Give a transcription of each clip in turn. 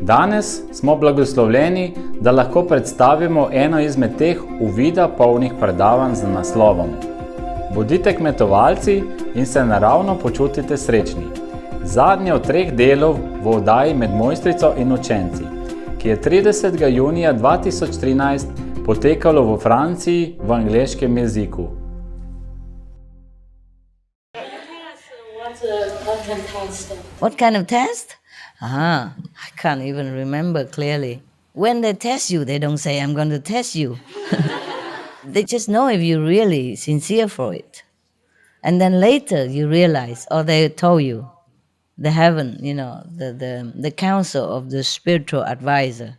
Danes smo blagoslovljeni, da lahko predstavimo eno izmed teh uvida polnih predavanj z naslovom Bodite kmetovalci in se naravno počutite srečni. Zadnje od 3 delov v oddaji Med mojstrico in učenci, ki je 30. junija 2013 potekalo v Franciji v angleškem jeziku. What kind of test? I can't even remember clearly. When they test you, they don't say, I'm going to test you. They just know if you're really sincere for it. And then later you realize, or they told you, the heaven, the council of the spiritual advisor,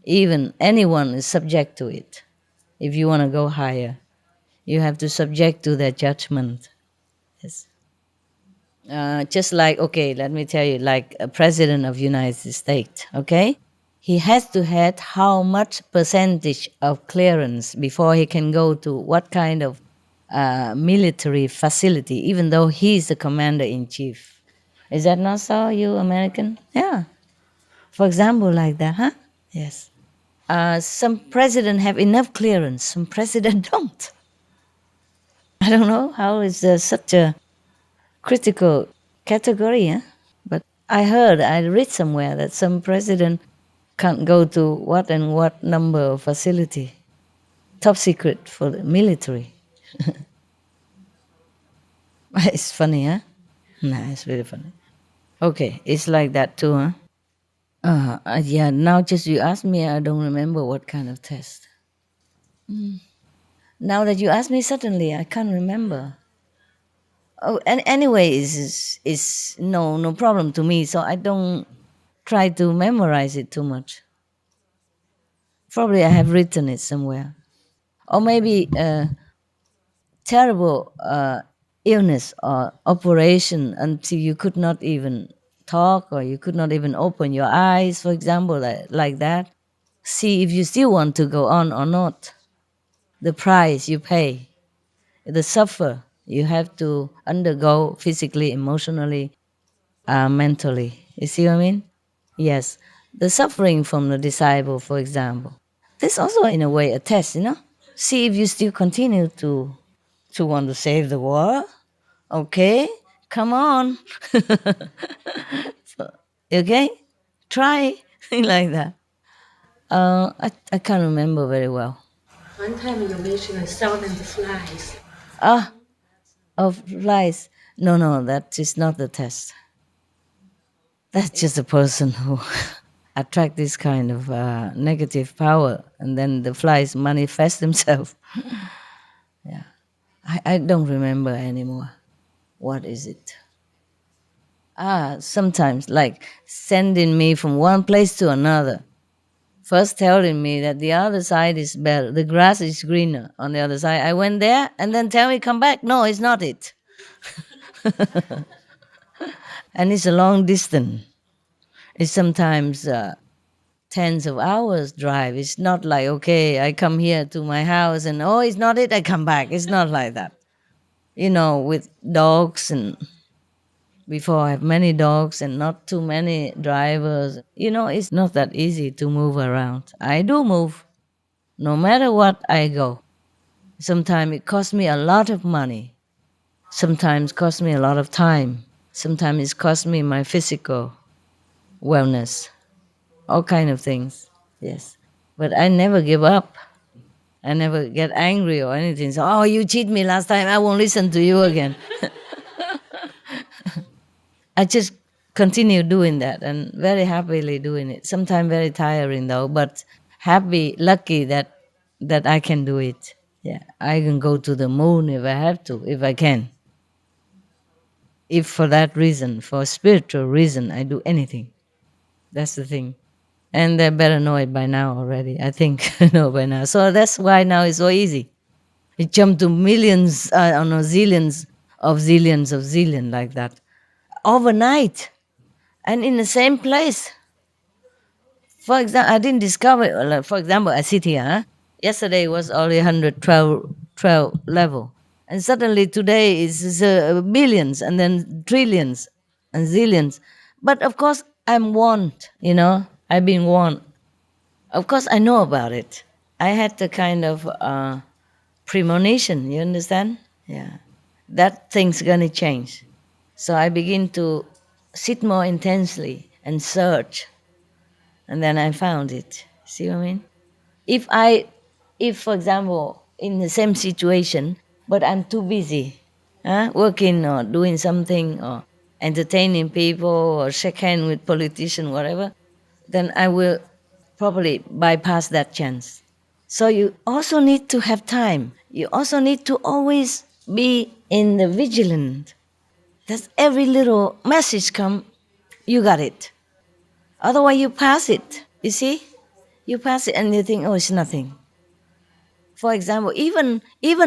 even anyone is subject to it. If you want to go higher, you have to subject to their judgment. Yes. Just like, okay, let me tell you, like a president of United States, okay? He has to have how much percentage of clearance before he can go to what kind of military facility, even though he's the commander-in-chief. Is that not so, you American? Yeah. For example, like that, huh? Yes. Some president have enough clearance, some president don't. I don't know how is there such a critical category, huh? But I read somewhere that some president can't go to what and what number of facility. Top secret for the military. It's funny, huh? Nah, it's really funny. Okay, it's like that too, huh? Yeah, now just you ask me, I don't remember what kind of test. Now that you ask me suddenly, I can't remember. Oh, and anyway, it's no problem to me, so I don't try to memorize it too much. Probably I have written it somewhere. Or maybe terrible illness or operation until you could not even talk or you could not even open your eyes, for example, like that. See if you still want to go on or not. The price you pay, the suffer you have to undergo physically, emotionally, mentally. You see what I mean? Yes. The suffering from the disciple, for example. This also, in a way, a test, See if you still continue to want to save the world. Okay, come on. Okay? Try, like that. I can't remember very well. One time you mentioned 1,000 flies. Of flies. No, that is not the test. That's just a person who attract this kind of negative power, and then the flies manifest themselves. Yeah, I don't remember anymore. What is it? Sometimes like sending me from one place to another. First telling me that the other side is better, the grass is greener on the other side. I went there and then tell me come back. No, it's not it. And it's a long distance. It's sometimes tens of hours drive. It's not like, okay, I come here to my house and, oh, it's not it, I come back. It's not like that. With dogs, and before I have many dogs and not too many drivers, it's not that easy to move around. I do move. No matter what, I go. Sometimes it costs me a lot of money. Sometimes it costs me a lot of time. Sometimes it costs me my physical wellness. All kind of things, yes. But I never give up. I never get angry or anything. So, oh, you cheat me last time, I won't listen to you again. I just continue doing that and very happily doing it. Sometimes very tiring though, but happy, lucky that I can do it. Yeah, I can go to the moon if I have to, if I can. If for that reason, for a spiritual reason, I do anything. That's the thing. And they better know it by now already. I think know by now. So that's why now it's so easy. It jumped to millions, zillions of zillion like that. Overnight. And in the same place. For example, I didn't discover, for example, I sit here. Huh? Yesterday was only 112 level. And suddenly today is billions and then trillions and zillions. But of course, I'm warned, I've been warned. Of course, I know about it. I had the kind of premonition, you understand? Yeah. That thing's going to change. So I begin to sit more intensely and search. And then I found it. See what I mean? If, for example, in the same situation, but I'm too busy, working or doing something or entertaining people or shake hands with politicians, whatever, then I will probably bypass that chance. So you also need to have time. You also need to always be in the vigilant. That every little message come, you got it. Otherwise you pass it, you see? You pass it and you think, oh, it's nothing. For example, even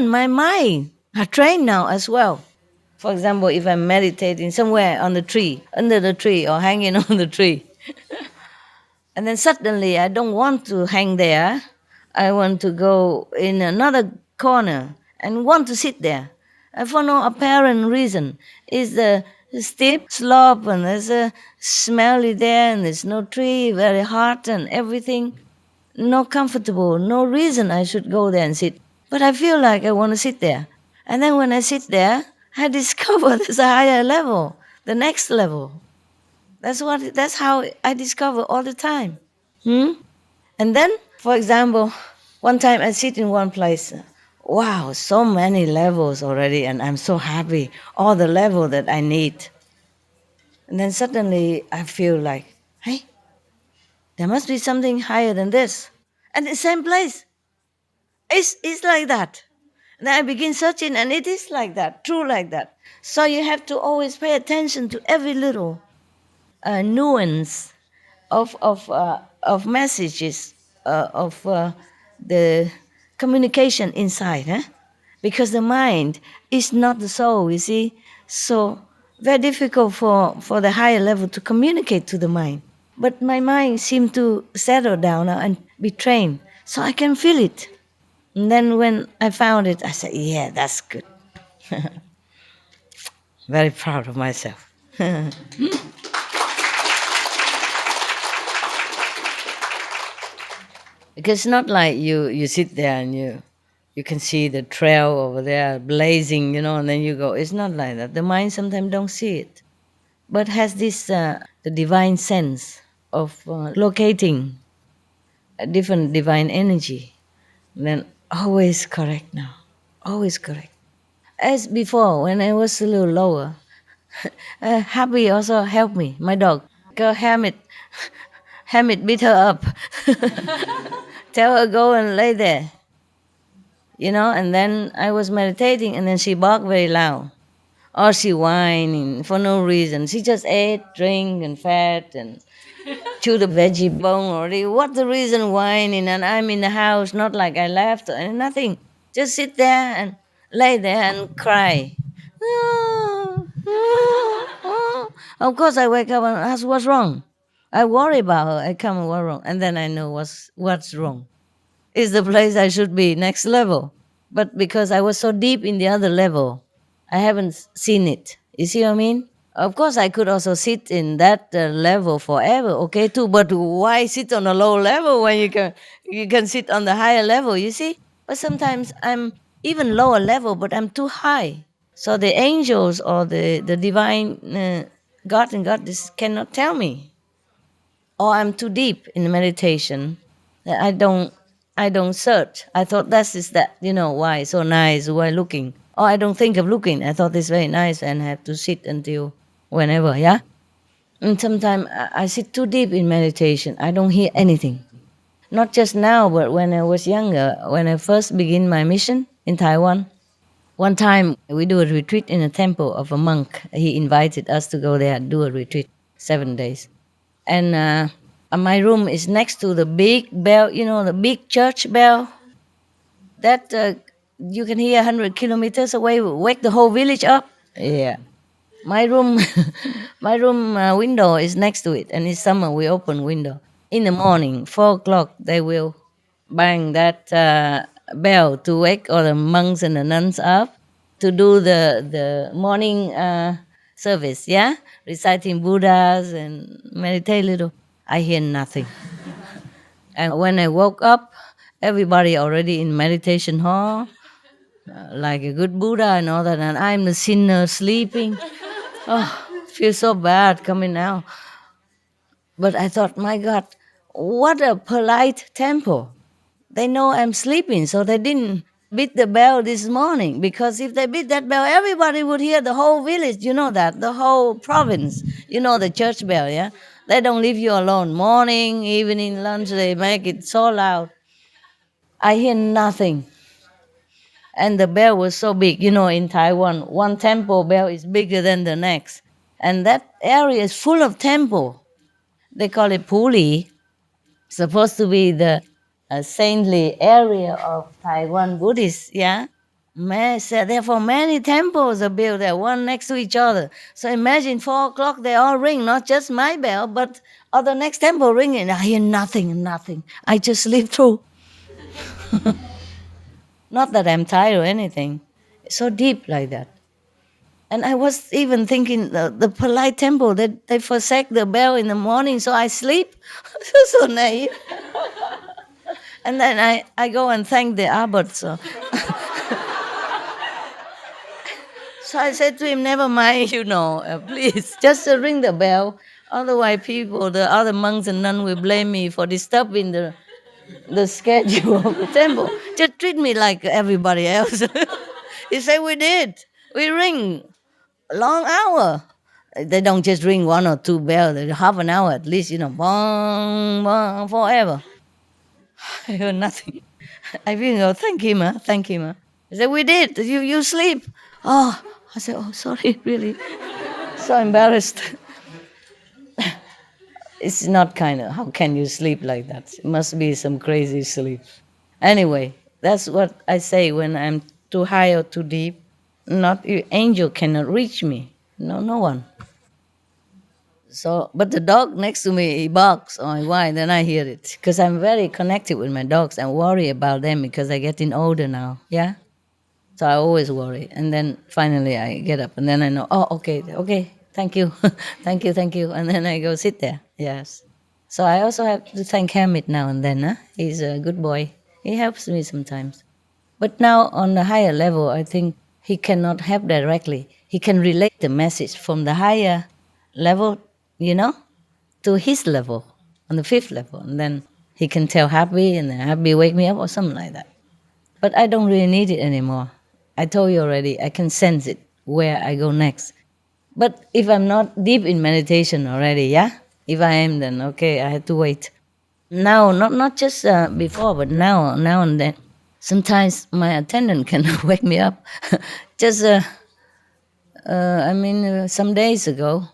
my mind are trained now as well. For example, if I'm meditating somewhere on the tree, under the tree or hanging on the tree, and then suddenly I don't want to hang there, I want to go in another corner and want to sit there. And for no apparent reason. It's the steep slope and there's a smelly there and there's no tree, very hot and everything. No comfortable, no reason I should go there and sit. But I feel like I want to sit there. And then when I sit there, I discover there's a higher level, the next level. That's how I discover all the time. And then, for example, one time I sit in one place. Wow, so many levels already, and I'm so happy. All the level that I need. And then suddenly I feel like, hey, there must be something higher than this. And the same place. It's like that. And then I begin searching, and it is like that, true like that. So you have to always pay attention to every little nuance of messages, of the communication inside, because the mind is not the soul, you see. So very difficult for the higher level to communicate to the mind. But my mind seemed to settle down now and be trained, so I can feel it. And then when I found it, I said, yeah, that's good. Very proud of myself. Because it's not like you sit there and you can see the trail over there blazing, and then you go. It's not like that. The mind sometimes don't see it, but has this the divine sense of locating a different divine energy. And then always correct now, always correct. As before, when I was a little lower, Happy also helped me, my dog. Go Hamid beat her up. Tell her go and lay there. And then I was meditating and then she barked very loud. Or she whining for no reason. She just ate, drink and fat and chewed the veggie bone already. What's the reason whining? And I'm in the house, not like I left or nothing. Just sit there and lay there and cry. Of course I wake up and ask what's wrong. I worry about her. I come and what's wrong. And then I know what's wrong. It's the place I should be, next level. But because I was so deep in the other level, I haven't seen it. You see what I mean? Of course, I could also sit in that level forever, okay, too. But why sit on a low level when you can sit on the higher level, you see? But sometimes I'm even lower level, but I'm too high. So the angels or the divine God and Goddess cannot tell me. Or I'm too deep in meditation. I don't search. I thought this is that, why so nice, why looking. Or I don't think of looking. I thought it's very nice and have to sit until whenever, yeah? And sometimes I sit too deep in meditation. I don't hear anything. Not just now, but when I was younger, when I first began my mission in Taiwan. One time we do a retreat in a temple of a monk. He invited us to go there and do a retreat, 7 days. And my room is next to the big bell, the big church bell. That you can hear 100 kilometers away, wake the whole village up. Yeah. My room window is next to it, and in summer we open window. In the morning, 4 o'clock, they will bang that bell to wake all the monks and the nuns up to do the morning service, yeah? Reciting Buddhas and meditate a little. I hear nothing. And when I woke up, everybody already in meditation hall, like a good Buddha and all that, and I'm the sinner sleeping. Oh, feel so bad coming out. But I thought, my God, what a polite temple. They know I'm sleeping, so they didn't beat the bell this morning, because if they beat that bell, everybody would hear, the whole village, you know that, the whole province, you know the church bell, yeah? They don't leave you alone. Morning, evening, lunch, they make it so loud. I hear nothing. And the bell was so big. You know, in Taiwan, one temple bell is bigger than the next. And that area is full of temple. They call it Puli. Supposed to be the saintly area of Taiwan Buddhists, yeah? Therefore, many temples are built there, one next to each other. So imagine 4 o'clock, they all ring, not just my bell, but other next temple ringing. I hear nothing. I just sleep through. Not that I'm tired or anything. It's so deep like that. And I was even thinking the polite temple, that they forsake the bell in the morning, so I sleep. So naive. And then I go and thank the abbot. So. So I said to him, never mind, please, just ring the bell. Otherwise people, the other monks and nuns will blame me for disturbing the schedule of the temple. Just treat me like everybody else. He said, we did. We ring long hour. They don't just ring 1 or 2 bells. Half an hour at least, bong, bong, forever. I heard nothing. I feel, thank him. He said, we did. You sleep. Oh, I said, oh, sorry, really. So embarrassed. It's not kind of, how can you sleep like that? It must be some crazy sleep. Anyway, that's what I say when I'm too high or too deep. Not angel cannot reach me. No one. So, but the dog next to me, he barks. Oh, why? Then I hear it. Because I'm very connected with my dogs. I worry about them because I'm getting older now. Yeah? So I always worry. And then finally I get up and then I know, oh, okay, thank you. thank you. And then I go sit there. Yes. So I also have to thank Hamid now and then. Huh? He's a good boy. He helps me sometimes. But now on the higher level, I think he cannot help directly. He can relate the message from the higher level, to his level, on the 5th level. And then he can tell Happy, and then Happy wake me up or something like that. But I don't really need it anymore. I told you already, I can sense it, where I go next. But if I'm not deep in meditation already, yeah? If I am, then okay, I have to wait. Now, not just before, but now and then. Sometimes my attendant can wake me up. Just, some days ago,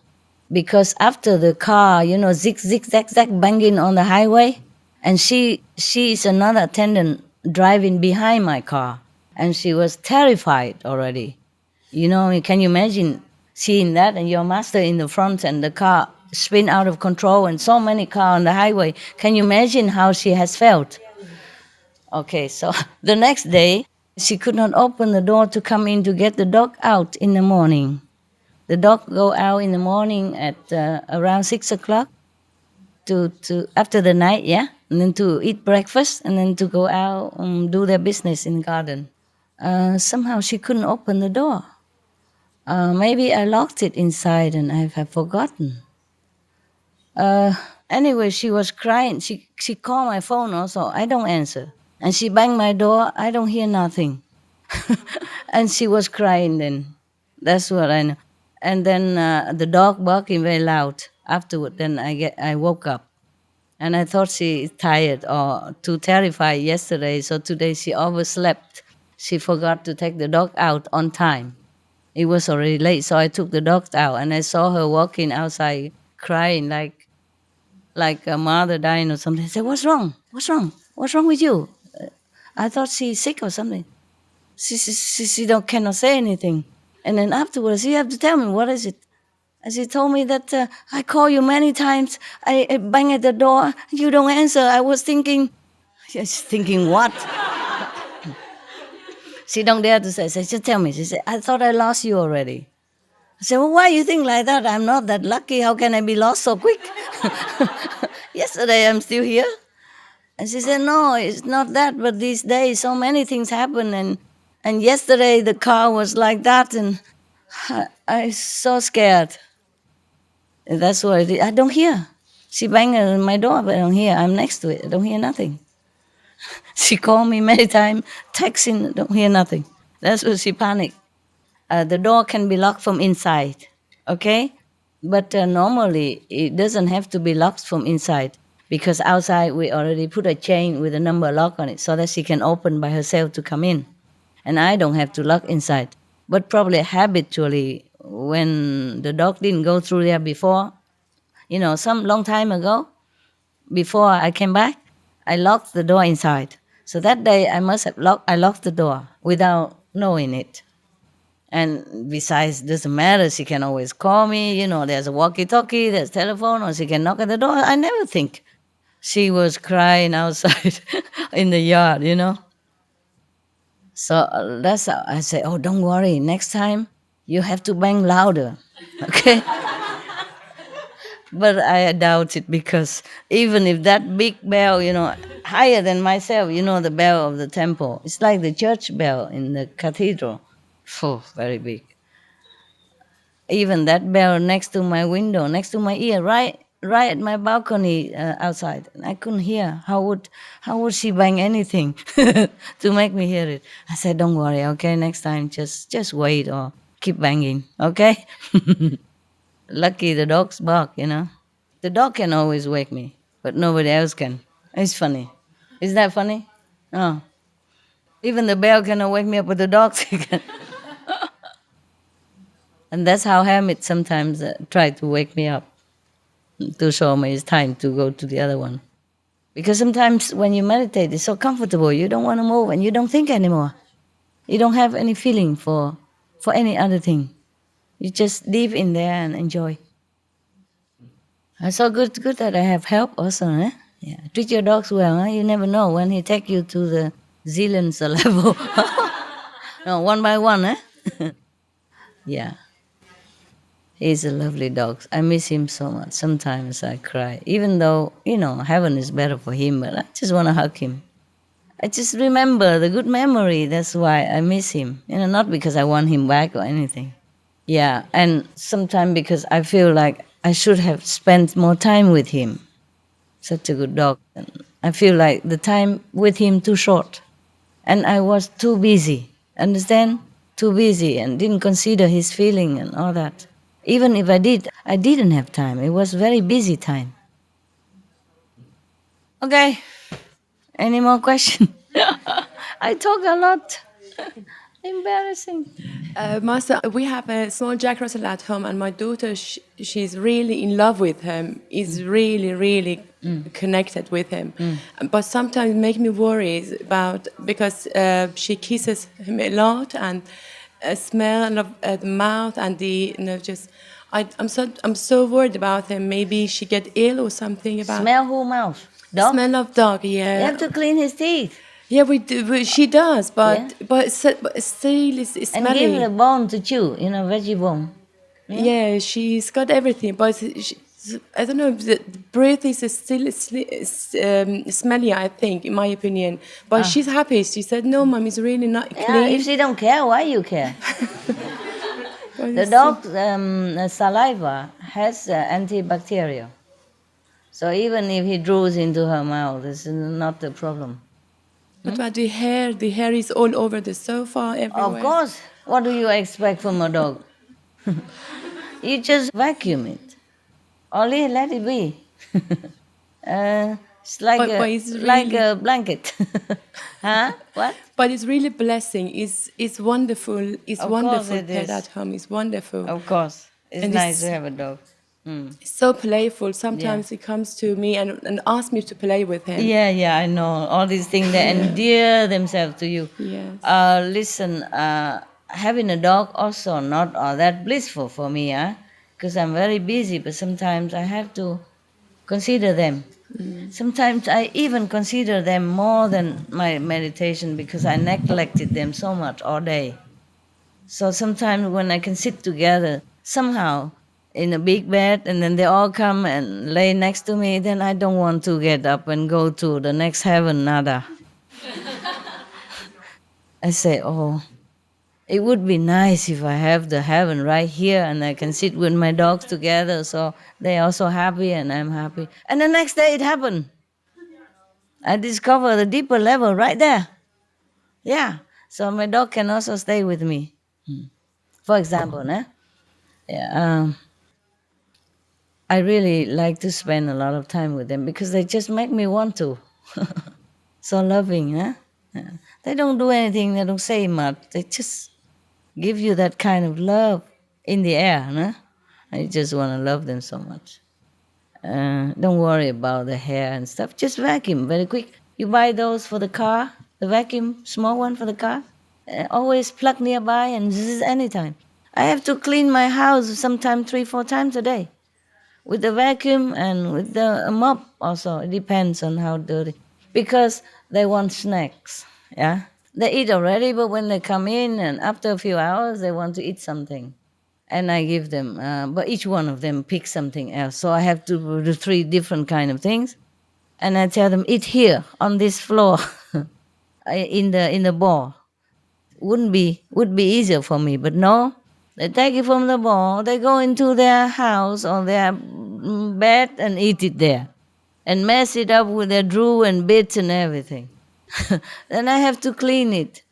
because after the car, zig, zag, banging on the highway, and she is another attendant driving behind my car, and she was terrified already. Can you imagine seeing that, and your master in the front and the car spin out of control and so many cars on the highway? Can you imagine how she has felt? Okay, so the next day, she could not open the door to come in to get the dog out in the morning. The dog go out in the morning at around 6 o'clock to after the night, yeah? And then to eat breakfast and then to go out and do their business in the garden. Somehow she couldn't open the door. Maybe I locked it inside and I have forgotten. Anyway, she was crying. She called my phone also. I don't answer. And she banged my door. I don't hear nothing. And she was crying then. That's what I know. And then the dog barking very loud. Afterward, then I woke up. And I thought she is tired or too terrified yesterday. So today she overslept. She forgot to take the dog out on time. It was already late, so I took the dog out. And I saw her walking outside crying like a mother dying or something. I said, what's wrong? What's wrong with you? I thought she's sick or something. She cannot say anything. And then afterwards, you have to tell me, what is it? And she told me that I call you many times. I bang at the door. You don't answer. I was thinking, she's thinking what? She don't dare to say. Just tell me. She said, I thought I lost you already. I said, well, why you think like that? I'm not that lucky. How can I be lost so quick? Yesterday I'm still here. And she said, no, it's not that, but these days so many things happen, and yesterday the car was like that, and I'm so scared. And that's what it is. I don't hear. She banged on my door, but I don't hear. I'm next to it. I don't hear nothing. She called me many times, texting, I don't hear nothing. That's what she panicked. The door can be locked from inside, okay? But normally it doesn't have to be locked from inside, because outside we already put a chain with a number lock on it so that she can open by herself to come in. And I don't have to lock inside. But probably habitually, when the dog didn't go through there before, some long time ago, before I came back, I locked the door inside. So that day I must have locked the door without knowing it. And besides, doesn't matter, she can always call me, there's a walkie-talkie, there's telephone, or she can knock at the door. I never think she was crying outside in the yard, So that's how I say, oh, don't worry, next time you have to bang louder, okay? But I doubt it, because even if that big bell, higher than myself, the bell of the temple, it's like the church bell in the cathedral. Oh, very big. Even that bell next to my window, next to my ear, right at my balcony outside, I couldn't hear. How would she bang anything to make me hear it? I said, don't worry, okay, next time just wait or keep banging, okay? Lucky the dogs bark, The dog can always wake me, but nobody else can. It's funny. Is that funny? Oh. Even the bell cannot wake me up, but the dogs can. And that's how Hamid sometimes try to wake me up, to show me it's time to go to the other one. Because sometimes when you meditate, it's so comfortable, you don't want to move and you don't think anymore. You don't have any feeling for any other thing. You just live in there and enjoy. It's so good that I have help also, eh? Yeah. Treat your dogs well, huh? You never know when he take you to the zillions level. No, one by one, eh? Yeah. He's a lovely dog. I miss him so much. Sometimes I cry. Even though, heaven is better for him, but I just want to hug him. I just remember the good memory. That's why I miss him. Not because I want him back or anything. Yeah, and sometimes because I feel like I should have spent more time with him. Such a good dog. And I feel like the time with him too short. And I was too busy. Understand? Too busy and didn't consider his feeling and all that. Even if I did, I didn't have time. It was very busy time. Okay. Any more questions? I talk a lot. Embarrassing. Master, we have a small Jack Russell at home, and my daughter, she's really in love with him. Is really, really connected with him. But sometimes it makes me worry about, because she kisses him a lot, and a smell of the mouth, and I'm so worried about him. Maybe she get ill or something about. Smell who mouth? Dog? Smell of dog. Yeah. You have to clean his teeth. Yeah, we do. She does, but Yeah. but still it's And smelly. give her a bone to chew, veggie bone. Yeah, she's got everything, but I don't know. The breath is still smelly, I think, in my opinion. But she's happy. She said, "No, Mom, it's really not Yeah, clean." if she don't care, why you care? The dog's saliva has antibacterial. So even if he draws into her mouth, it's not a problem. What about the hair? The hair is all over the sofa, everywhere. Of course. What do you expect from a dog? You just vacuum it. Only let it be. It's like But it's like really- a blanket. Huh? What? But it's really blessing. It's wonderful. It's Of wonderful course it pet is. at home. It's wonderful. Of course. It's And nice this- to have a dog. It's so playful. Sometimes he comes to me and asks me to play with him. Yeah, I know. All these things, they endear themselves to you. Yes. Listen, having a dog also not all that blissful for me, because I'm very busy, but sometimes I have to consider them. Sometimes I even consider them more than my meditation, because I neglected them so much all day. So sometimes when I can sit together somehow in a big bed, and then they all come and lay next to me, then I don't want to get up and go to the next heaven, nada. I say, oh, it would be nice if I have the heaven right here and I can sit with my dogs together so they're also happy and I'm happy. And the next day it happened. I discovered a deeper level right there. Yeah, so my dog can also stay with me. For example, I really like to spend a lot of time with them because they just make me want to. So loving, huh? Yeah. They don't do anything, they don't say much. They just give you that kind of love in the air, huh? I just want to love them so much. Don't worry about the hair and stuff. Just vacuum very quick. You buy those for the car, the vacuum, small one for the car. Always plug nearby and zzz anytime. I have to clean my house sometimes 3-4 times a day with the vacuum and with the mop also. It depends on how dirty. Because they want snacks, yeah? They eat already, but when they come in and after a few hours, they want to eat something. And I give them, but each one of them picks something else. So I have to do 3 different kind of things. And I tell them, eat here on this floor in the ball. Would be easier for me, but no. They take it from the ball, they go into their house or their bed and eat it there. And mess it up with their drool and bits and everything. Then I have to clean it,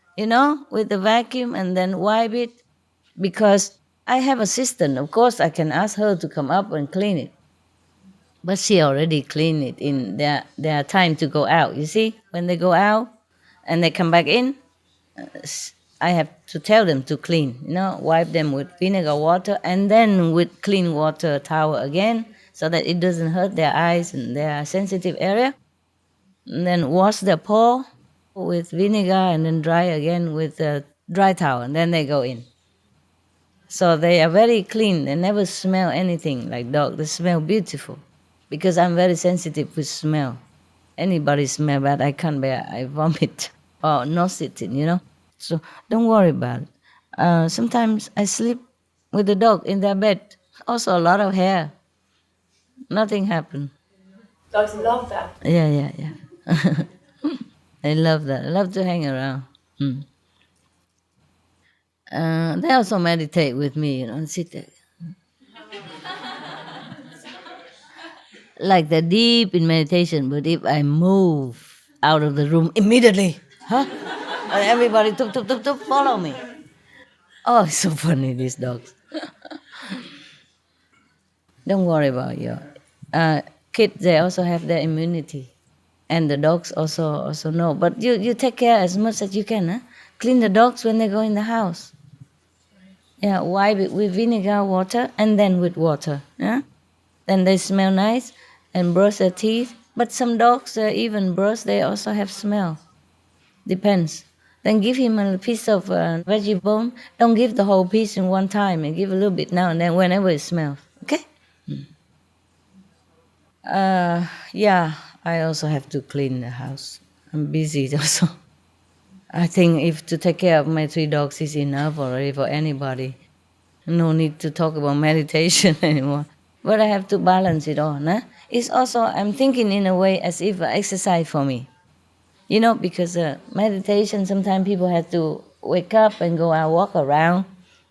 with the vacuum and then wipe it. Because I have a assistant. Of course, I can ask her to come up and clean it. But she already cleaned it in their time to go out. You see, when they go out and they come back in, I have to tell them to clean, wipe them with vinegar water and then with clean water towel again so that it doesn't hurt their eyes and their sensitive area. And then wash their paw with vinegar and then dry again with a dry towel and then they go in. So they are very clean. They never smell anything like dog. They smell beautiful because I'm very sensitive with smell. Anybody smell bad, I can't bear. I vomit or nose it, So don't worry about it. Sometimes I sleep with the dog in their bed. Also a lot of hair. Nothing happened. Dogs love that. Yeah. I love that. I love to hang around. They also meditate with me, and sit there. Like they're deep in meditation, but if I move out of the room immediately, and everybody follow me. Oh, it's so funny, these dogs. Don't worry about your kids. They also have their immunity, and the dogs also know. But you take care as much as you can. Huh? Clean the dogs when they go in the house. Yeah, wipe it with vinegar water and then with water. Yeah, then they smell nice and brush their teeth. But some dogs even brush. They also have smell. Depends. Then give him a piece of veggie bone. Don't give the whole piece in one time and give a little bit now and then whenever it smells. Okay? Yeah, I also have to clean the house. I'm busy also. I think if to take care of my 3 dogs is enough already for anybody. No need to talk about meditation anymore. But I have to balance it all. Nah? It's also, I'm thinking in a way as if exercise for me. Because meditation, sometimes people have to wake up and go out, walk around,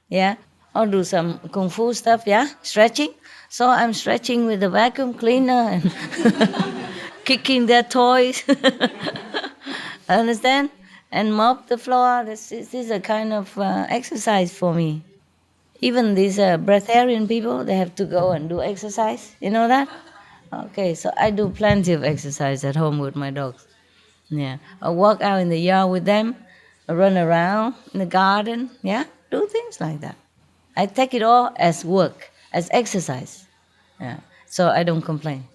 yeah, or do some kung fu stuff, yeah, stretching. So I'm stretching with the vacuum cleaner and kicking their toys, understand? And mop the floor. This is a kind of exercise for me. Even these breatharian people, they have to go and do exercise. You know that? Okay, so I do plenty of exercise at home with my dogs. Yeah, I walk out in the yard with them, I run around in the garden, yeah, do things like that. I take it all as work, as exercise, yeah, so I don't complain.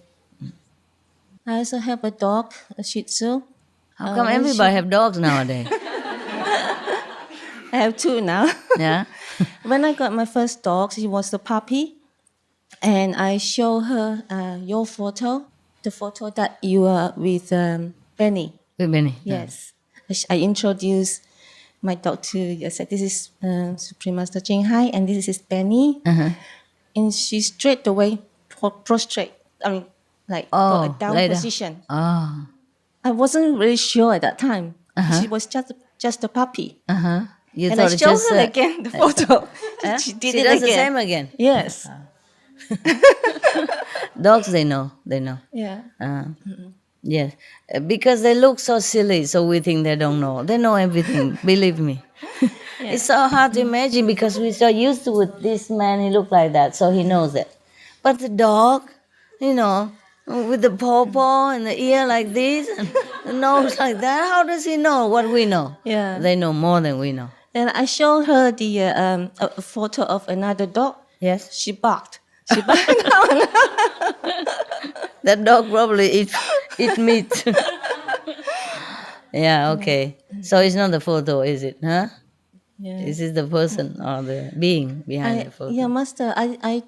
I also have a dog, a Shih Tzu. How come everybody have dogs nowadays? I have 2 now. Yeah? When I got my first dog, she was a puppy, and I show her your photo, the photo that you are with Benny. With Benny? Yes. I introduced my doctor said, this is Supreme Master Ching Hai, and this is Benny. And she straight away prostrate. I mean, like got a down position. Oh. I wasn't really sure at that time. She was just a puppy. You And I thought it showed just, her again the photo. She did it does again. the same again. Yes. Dogs, they know. Yeah. Yes, because they look so silly, so we think they don't know. They know everything, believe me. It's so hard to imagine because we're so used to with this man, he looked like that, so he knows it. But the dog, with the paw and the ear like this and the nose like that, how does he know what we know? Yeah. They know more than we know. And I showed her the a photo of another dog. Yes? She barked. She barked down. That dog probably eat meat. Yeah, okay. So it's not the photo, is it? Huh? Yeah. This is the person or the being behind the photo. Yeah, Master, I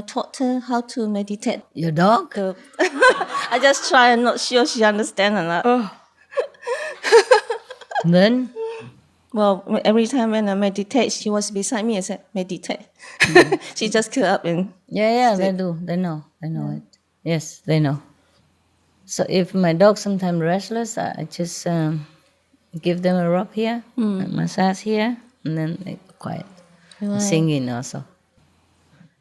taught her how to meditate. Your dog? I just try. I'm not sure she understands or not. Then? Well, every time when I meditate, she was beside me. I said, meditate. She just get up and... Yeah, they do. They know it. Yes, they know. So if my dog's sometimes restless, I just give them a rub here, a massage here, and then they quiet. Right. Singing also.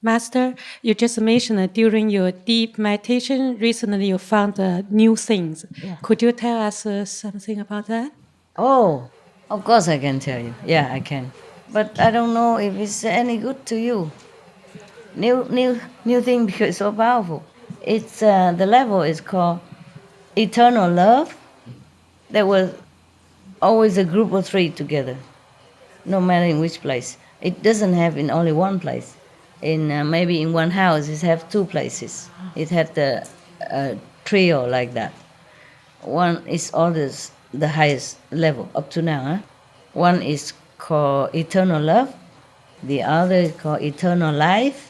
Master, you just mentioned that during your deep meditation, recently you found new things. Yeah. Could you tell us something about that? Oh, of course I can tell you. Yeah, I can. But I don't know if it's any good to you. New thing because it's so powerful. It's the level is called eternal love. There was always a group of three together, no matter in which place. It doesn't have in only one place. In maybe in one house, it have two places. It had the trio like that. One is always the highest level up to now. Huh? One is called eternal love. The other is called eternal life.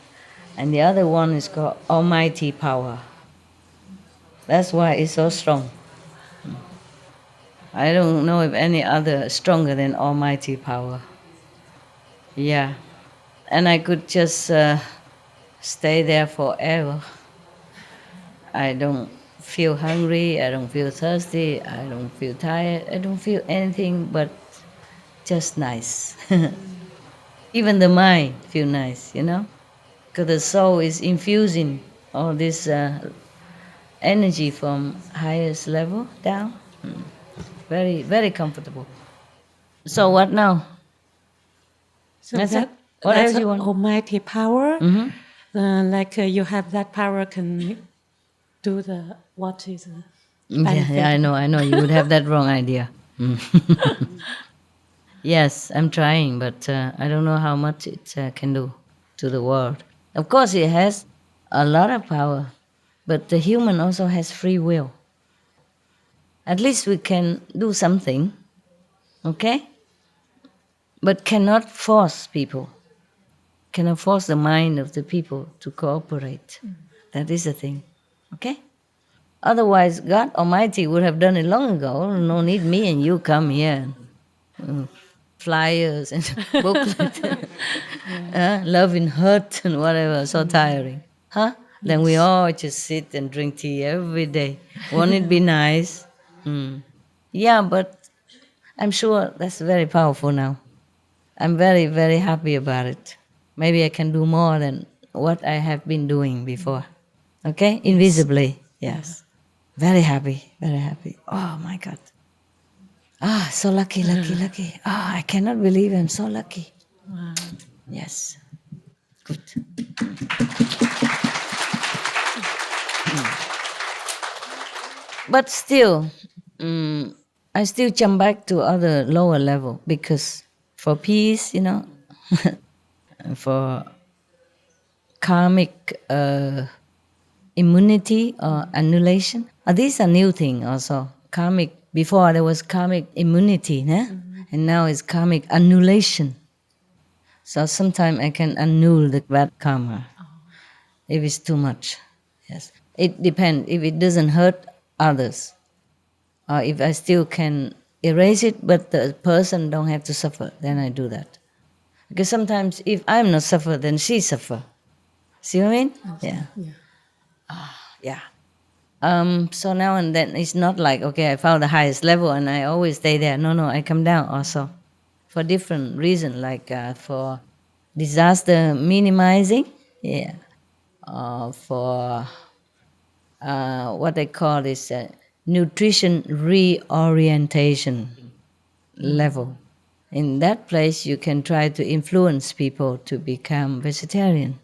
And the other one is called almighty power. That's why it's so strong. I don't know if any other stronger than almighty power. Yeah. And I could just stay there forever. I don't feel hungry, I don't feel thirsty, I don't feel tired, I don't feel anything but just nice. Even the mind feel nice, because the soul is infusing all this energy from highest level down. Very, very comfortable. So what now? So That's it. What that's else you want? almighty power. Mm-hmm. You have that power can do what is Yeah, I know. You would have that wrong idea. Yes, I'm trying, but I don't know how much it can do to the world. Of course, it has a lot of power, but the human also has free will. At least we can do something, okay? But cannot force people, cannot force the mind of the people to cooperate. That is the thing, okay? Otherwise, God Almighty would have done it long ago. No need me and you come here. Flyers and booklets, love in hurt and whatever, so tiring. Huh? Then we all just sit and drink tea every day. Won't it be nice? Yeah, but I'm sure that's very powerful now. I'm very, very happy about it. Maybe I can do more than what I have been doing before. Okay? Invisibly, yes. Very happy, very happy. Oh my God. So lucky. I cannot believe I'm so lucky. Wow. Yes. Good. But still, I still jump back to other lower level because for peace, for karmic immunity or annulation. These are new things also. Karmic, before there was karmic immunity, and now it's karmic annulation. So sometimes I can annul the bad karma if it's too much. Yes, it depends if it doesn't hurt others, or if I still can erase it, but the person don't have to suffer, then I do that. Because sometimes if I'm not suffer, then she suffer. See what I mean? Yeah. Yeah. So now and then it's not like, okay, I found the highest level and I always stay there. No, I come down also for different reasons, like for disaster minimizing, yeah, for what they call is nutrition reorientation level. In that place, you can try to influence people to become vegetarian.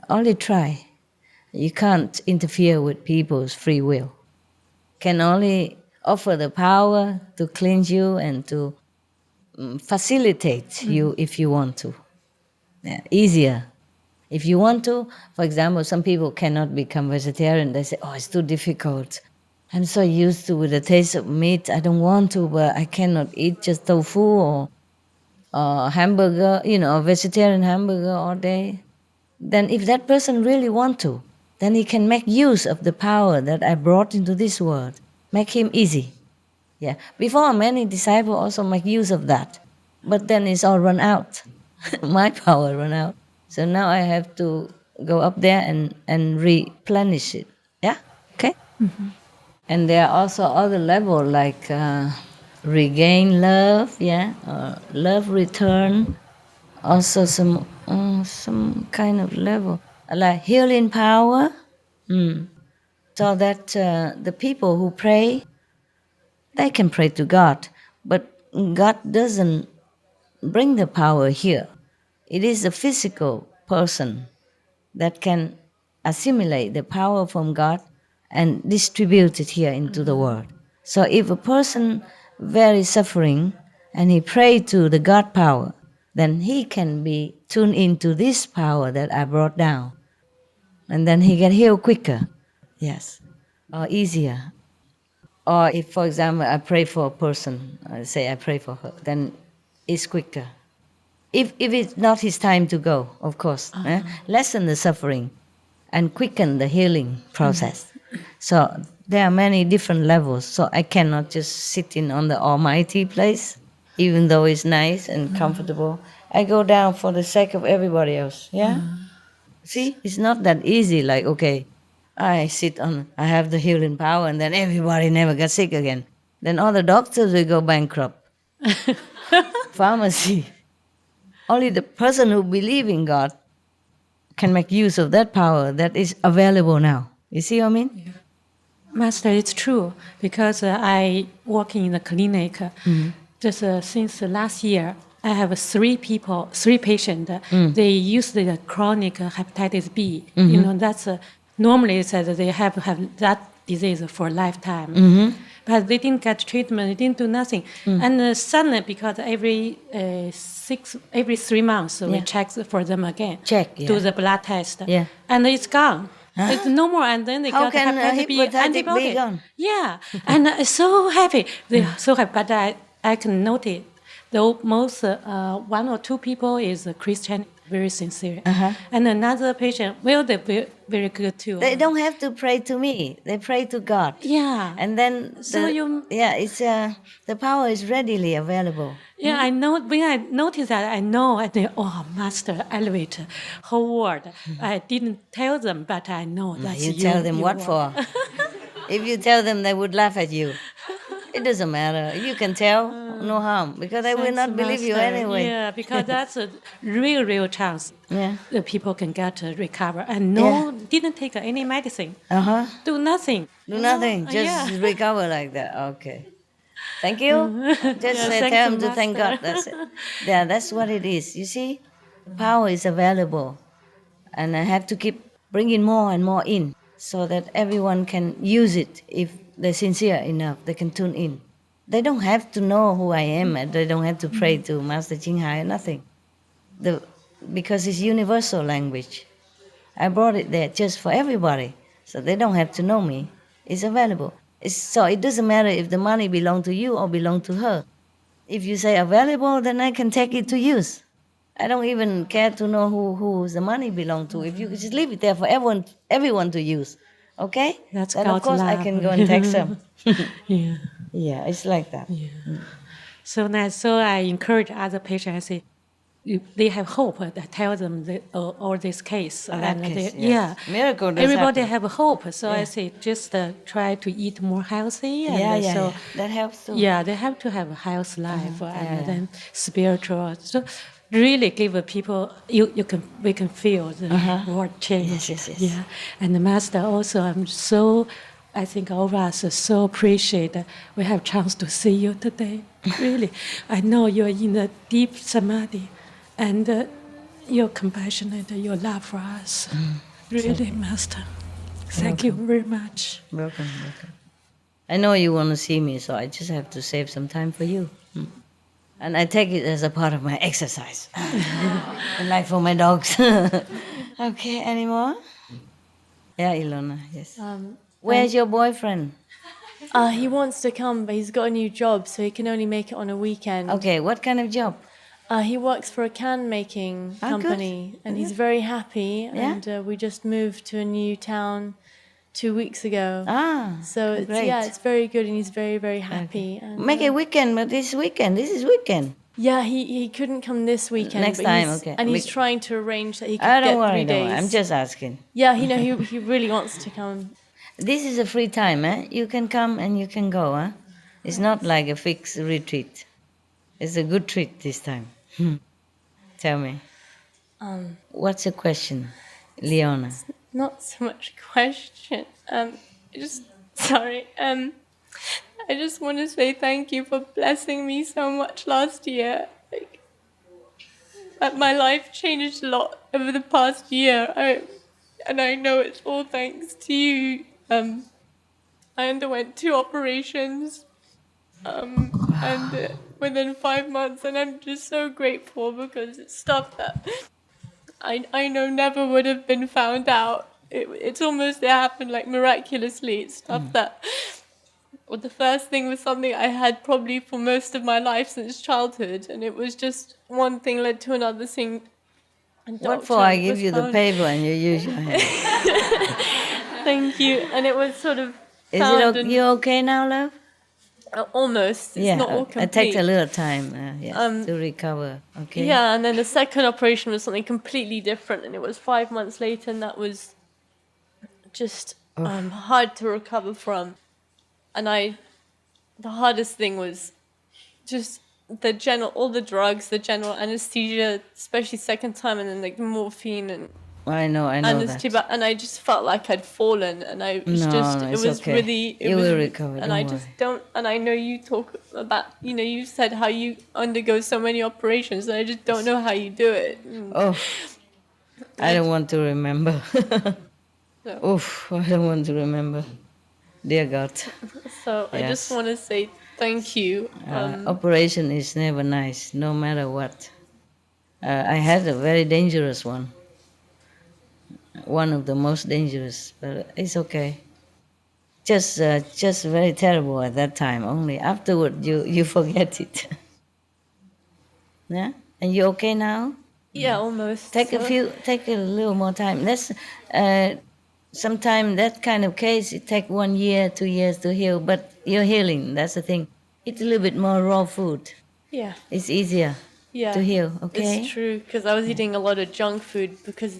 Only try. You can't interfere with people's free will. Can only offer the power to cleanse you and to facilitate you if you want to. Yeah, easier. If you want to, for example, some people cannot become vegetarian. They say, oh, it's too difficult. I'm so used to with the taste of meat. I don't want to, but I cannot eat just tofu or hamburger, a vegetarian hamburger all day. Then if that person really want to, then he can make use of the power that I brought into this world. Make him easy. Yeah. Before, many disciples also make use of that. But then it's all run out. My power run out. So now I have to go up there and replenish it. Yeah? Okay? Mm-hmm. And there are also other levels like regain love, yeah, or love return. Also some kind of level like healing power. So that the people who pray, they can pray to God, but God doesn't bring the power here. It is a physical person that can assimilate the power from God and distribute it here into the world. So if a person very suffering and he pray to the God power, then he can be tuned into this power that I brought down. And then he get healed quicker, yes, or easier. Or if, for example, I pray for a person, say I pray for her, then it's quicker. If it's not his time to go, of course, lessen the suffering and quicken the healing process. So there are many different levels. So I cannot just sit in on the almighty place, even though it's nice and comfortable. I go down for the sake of everybody else, yeah? See, it's not that easy, like, okay, I have the healing power and then everybody never gets sick again. Then all the doctors will go bankrupt. Pharmacy. Only the person who believes in God can make use of that power that is available now. You see what I mean? Yeah. Master, it's true, because I work in the clinic. Just since last year, I have three patients. They use the chronic hepatitis B. That's normally it says they have that disease for a lifetime. But they didn't get treatment, they didn't do nothing. And suddenly, because every 3 months, we check for them again. Do the blood test. And it's gone. It's no more, and then they got hepatitis B antibiotic. Gone? Yeah, and I'm so happy. They're so happy, but I can notice, though most one or two people is a Christian, very sincere, and another patient, well, they're very good too. They don't have to pray to me; they pray to God. Yeah, and then it's the power is readily available. Yeah, I know. When I notice that, I think, oh, Master, elevate whole world. I didn't tell them, but I know that you tell them what for? If you tell them, they would laugh at you. It doesn't matter. You can tell, no harm, because they will not believe you anyway. Yeah, because that's a real chance. Yeah, the people can get recover and didn't take any medicine. Do nothing. Do nothing. Just recover like that. Okay. Thank you. Just tell them to thank God. That's it. Yeah, that's what it is. You see, power is available, and I have to keep bringing more and more in, so that everyone can use it. If they're sincere enough, they can tune in. They don't have to know who I am, and they don't have to pray to Master Ching Hai or nothing. Because it's universal language. I brought it there just for everybody, so they don't have to know me. It's available. So it doesn't matter if the money belongs to you or belongs to her. If you say available, then I can take it to use. I don't even care to know who the money belongs to. If you just leave it there for everyone to use, okay? That's then God's of course love. I can go and text them. Yeah. Yeah, it's like that. Yeah. So nice. So I encourage other patients. I say, they have hope. I tell them all this case. That case, they, yes. Miracle does everybody happen. have hope. So I say, just try to eat more healthy. And so, that helps too. Yeah, they have to have a healthy life and then spiritual. So really give people, we can feel the world change. Yes. Yeah. And the Master also, I think all of us are so appreciate that we have chance to see you today. Really, I know you're in a deep samadhi, and you're compassionate, your love for us. Really, Master. Thank you very much. Welcome. I know you want to see me, so I just have to save some time for you. And I take it as a part of my exercise. And like for my dogs. Okay, any more? Yeah, Ilona, yes. Where's your boyfriend? He wants to come, but he's got a new job, so he can only make it on a weekend. Okay, what kind of job? He works for a can making company, good. and he's very happy. Yeah? And we just moved to a new town 2 weeks ago. So great. it's very good, and he's very, very happy. And, Make a weekend, but this is weekend. Yeah, he couldn't come this weekend. Next but time, he's, okay. And he's trying to arrange that he can Don't get worry, 3 days. I'm just asking. Yeah, he really wants to come. This is a free time, eh? You can come and you can go, huh? It's not like a fixed retreat. It's a good treat this time. Tell me. What's the question, Leona? Not so much a question. Sorry. I just want to say thank you for blessing me so much last year. My life changed a lot over the past year, and I know it's all thanks to you. I underwent 2 operations, and within 5 months, and I'm just so grateful because it's stuff that I know never would have been found out. It happened like miraculously. It's stuff that. Well, the first thing was something I had probably for most of my life since childhood, and it was just one thing led to another thing. What for? I give you the paper and you use your hand. Thank you. And it was sort of. You okay now, love? Almost. It's not all complete. It takes a little time to recover. Okay. Yeah, and then the second operation was something completely different, and it was 5 months later, and that was just hard to recover from. And the hardest thing was just all the drugs, the general anesthesia, especially second time, and then like the morphine and I know anesthesia, that. and I just felt like I'd fallen, and it was okay. really, you will recover. And I just don't, and I know you talk about, you said how you undergo so many operations, and I just don't know how you do it. I don't want to remember. No. Oof, I don't want to remember. Dear God. So I just want to say thank you. Operation is never nice, no matter what. I had a very dangerous one. One of the most dangerous, but it's okay. Just very terrible at that time. Only afterward you forget it. Yeah, and you okay now? Yeah, almost. Take a little more time. Let's. Sometimes that kind of case, it takes 1 year, 2 years to heal, but you're healing, that's the thing. Eat a little bit more raw food. Yeah. It's easier to heal, okay? It's true, because I was eating a lot of junk food because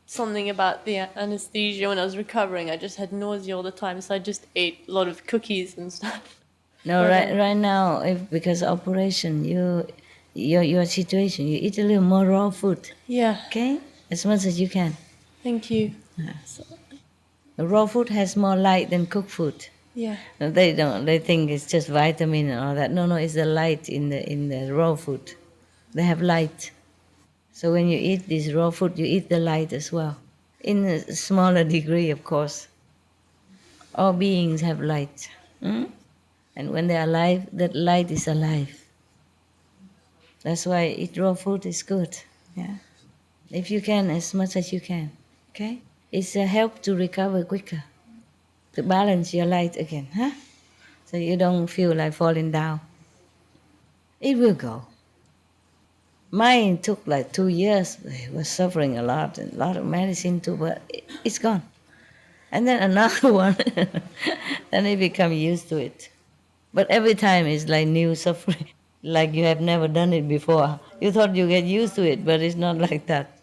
something about the anesthesia when I was recovering. I just had nausea all the time, so I just ate a lot of cookies and stuff. No, right now, because operation, your situation, you eat a little more raw food. Yeah. Okay? As much as you can. Thank you. Raw food has more light than cooked food. Yeah. No, they don't. They think it's just vitamin and all that. No, it's the light in the raw food. They have light. So when you eat this raw food, you eat the light as well. In a smaller degree, of course. All beings have light. And when they are alive, that light is alive. That's why eat raw food is good. Yeah. If you can, as much as you can. Okay? It's a help to recover quicker, to balance your light again, huh? So you don't feel like falling down. It will go. Mine took like 2 years. I was suffering a lot of medicine too, but it's gone. And then another one, then I become used to it. But every time it's like new suffering, like you have never done it before. You thought you get used to it, but it's not like that.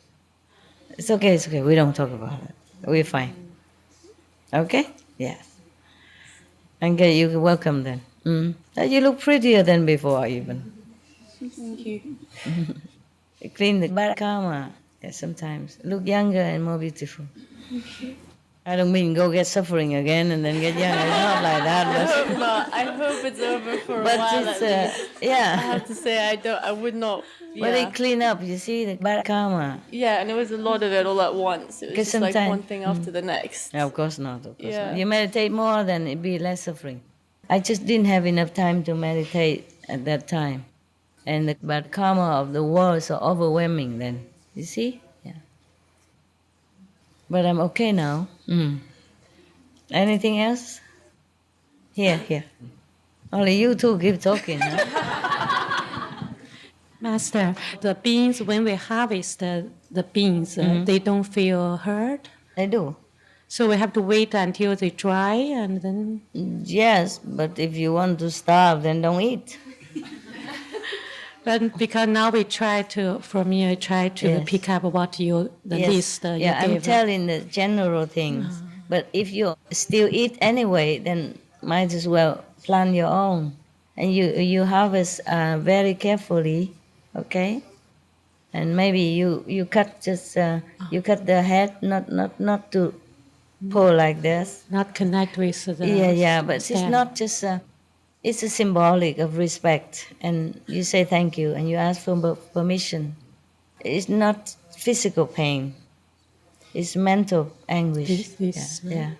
It's okay. We don't talk about it. We're fine. Okay? Yes. Okay, you're welcome then. You look prettier than before even. Thank you. Clean the bad karma. Yeah, sometimes. Look younger and more beautiful. I don't mean go get suffering again and then get younger. It's not like that. But I hope it's over for a but while. it's, I yeah. have to say, I would not. But they clean up, you see, the bad karma. Yeah, and it was a lot of it all at once. It was just like one thing after the next. No, of course not. Yeah. You meditate more, then it'd be less suffering. I just didn't have enough time to meditate at that time. And the bad karma of the world is so overwhelming then. You see? Yeah. But I'm okay now. Anything else? Here. Only you two keep talking, huh? Master, the beans, when we harvest the beans, they don't feel hurt. I do. So we have to wait until they dry and then... Yes, but if you want to starve, then don't eat. But because now we try to, from here, try to pick up what the list you yeah, I'm gave. telling the general things. But if you still eat anyway, then might as well plant your own. And you harvest very carefully, okay? And maybe you cut you cut the head, not to pull like this. Not connect with the Yeah, but stem. it's not just it's a symbolic of respect, and you say thank you, and you ask for permission. It's not physical pain. It's mental anguish. Yeah. Okay.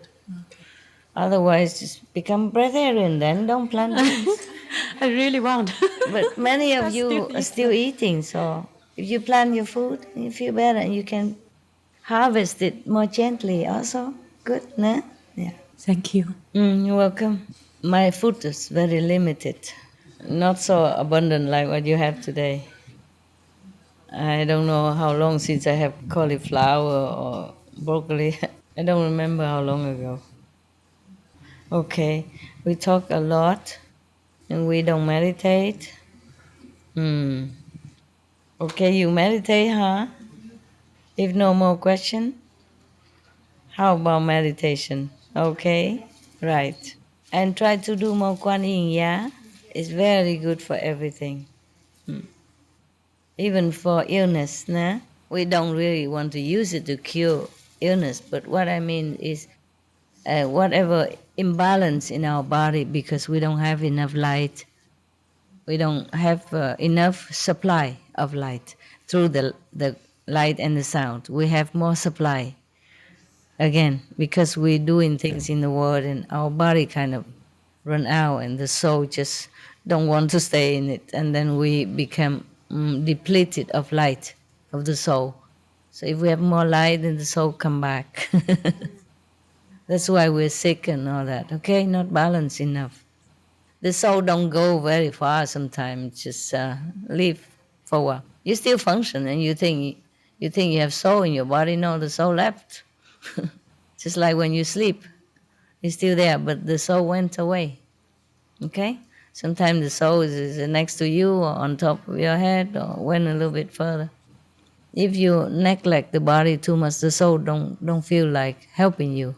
Otherwise, just become breatharian then. Don't plant beans. I really want. But many of you are still eating, so if you plant your food, you feel better, and you can harvest it more gently also. Good, no? Yeah. Thank you. You're welcome. My food is very limited, not so abundant like what you have today. I don't know how long since I have cauliflower or broccoli. I don't remember how long ago. Okay, we talk a lot and we don't meditate. Okay, you meditate, huh? If no more question, how about meditation? Okay, right. And try to do more Kuan Yin, yeah? It's very good for everything. Even for illness, nah? We don't really want to use it to cure illness, but what I mean is whatever imbalance in our body because we don't have enough light, we don't have enough supply of light through the light and the sound. We have more supply. Again, because we're doing things in the world and our body kind of run out and the soul just don't want to stay in it, and then we become depleted of light of the soul. So if we have more light, then the soul come back. That's why we're sick and all that, okay? Not balanced enough. The soul don't go very far sometimes, just live for a while. You still function and you think you have soul in your body. No, the soul left. Just like when you sleep, it's still there, but the soul went away. Okay? Sometimes the soul is next to you or on top of your head or went a little bit further. If you neglect the body too much, the soul don't feel like helping you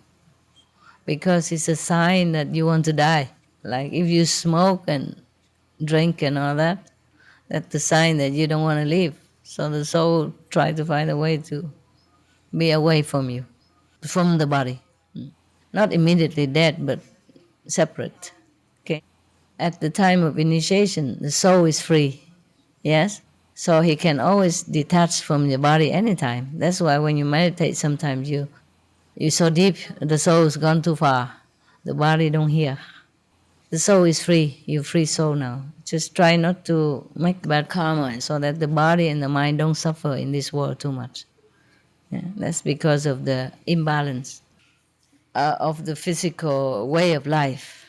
because it's a sign that you want to die. Like if you smoke and drink and all that, that's the sign that you don't want to live. So the soul tries to find a way to be away from you, from the body. Not immediately dead, but separate. Okay. At the time of initiation, the soul is free. Yes? So he can always detach from your body anytime. That's why when you meditate, sometimes you're so deep, the soul has gone too far. The body don't hear. The soul is free. You're free soul now. Just try not to make bad karma so that the body and the mind don't suffer in this world too much. Yeah, that's because of the imbalance of the physical way of life.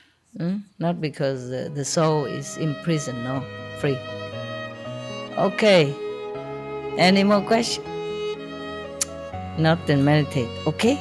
Not because the soul is imprisoned, no, free. Okay. Any more questions? Not then meditate, okay?